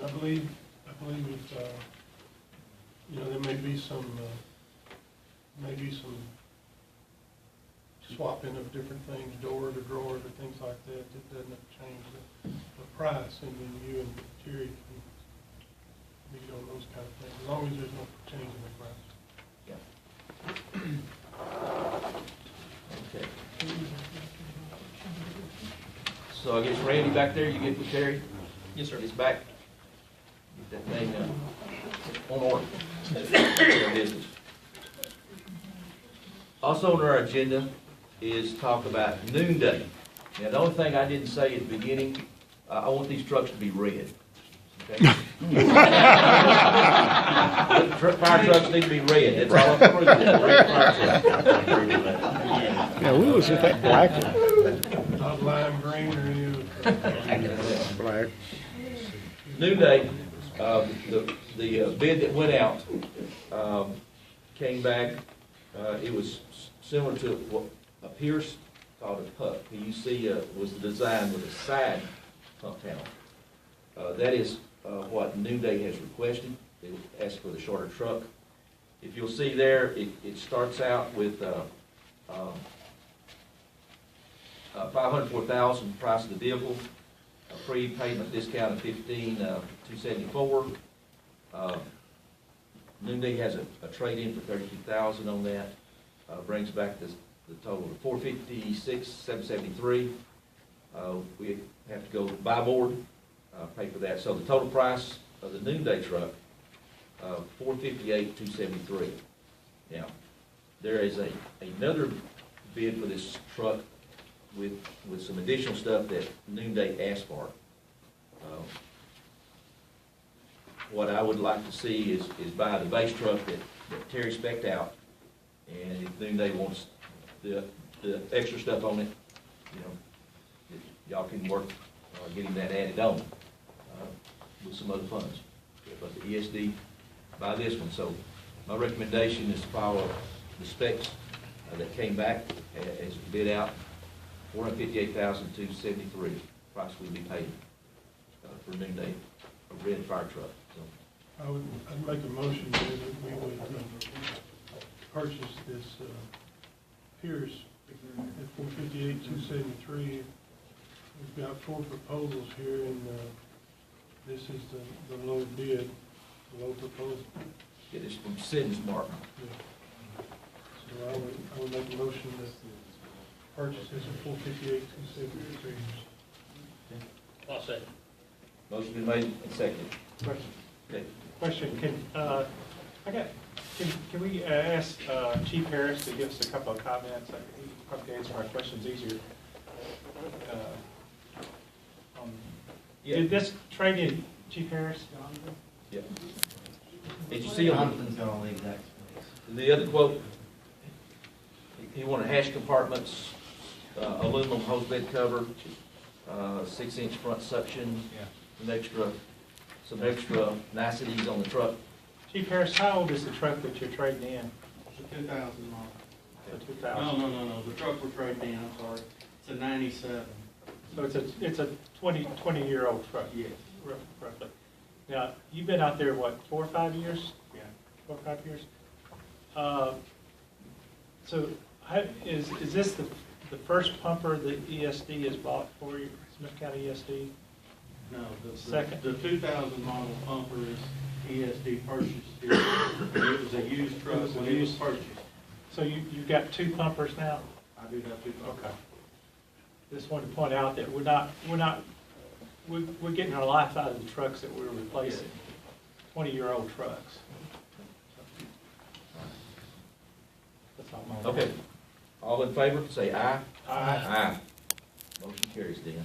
I believe if, you know, there may be some swapping of different things, door to drawer to things like that. It doesn't change the price, and then you and Terry can meet on those kind of things, as long as there's no change in the price. Yeah. Okay. So I guess Randy back there, you get with Terry? Yes, sir. He's back. Get that thing on order. Their business. Also on our agenda is talk about noonday. Now, the only thing I didn't say at the beginning, I want these trucks to be red. Okay? Fire trucks need to be red. That's all I'm approving. Red fire trucks. Yeah, we was at that black one. Not lime green or any of Black. Noonday, the bid that went out came back. It was similar to what appears called a pup. PUC was the design with a side pump panel. That is what Noonday has requested. They asked for the shorter truck. If you'll see there, it starts out with $504,000 price of the vehicle, a free payment discount of $15,274. Noonday has a trade-in for $32,000 on that. Brings back the total of $456,773. We have to go buy board, pay for that. So the total price of the Noonday truck, $458,273. Now, there is another bid for this truck with some additional stuff that Noonday asked for. What I would like to see is buy the base truck that Terry spec'd out, and if Noonday wants the extra stuff on it, you know, y'all can work getting that added on with some other funds. But the ESD, buy this one. So my recommendation is to follow the specs that came back as bid out, $458,273. Price will be paid for Noonday, a red fire truck. So I'd make a motion that we would purchase this Pierce at $458,273. We've got 4 proposals here, and this is the low bid, the low proposal. get this from Sid's Mark. Yeah. So I would make a motion that purchase this at $458,273. I'll say. Motion been made and seconded. Question. Okay. Question, can we ask Chief Harris to give us a couple of comments? He probably answer my questions easier. Yeah. Did this trade in Chief Harris? Yeah. Did you see on Jonathan's gonna leave that space. the other quote? He wanted hash compartments, aluminum hose bed cover, 6-inch front suction, some extra niceties on the truck. Chief Harris, how old is the truck that you're trading in? It's a 2000 model. The 2000? No. The truck we're trading in, I'm sorry. It's a 97. So it's a 20-year-old truck? Yes. Roughly. Now, you've been out there, what, 4 or 5 years? Yeah. 4 or 5 years? So is this the first pumper that ESD has bought for you, Smith County ESD? No, Second. the 2000 model pumper is ESD purchased. It was a used truck when it was purchased. So you've got 2 pumpers now? I do have 2 pumpers. Okay. Just wanted to point out that we're getting our life out of the trucks that we're replacing, 20-year-old trucks. That's all. Okay. All in favor, say aye. Aye. Aye. Motion carries, Dan.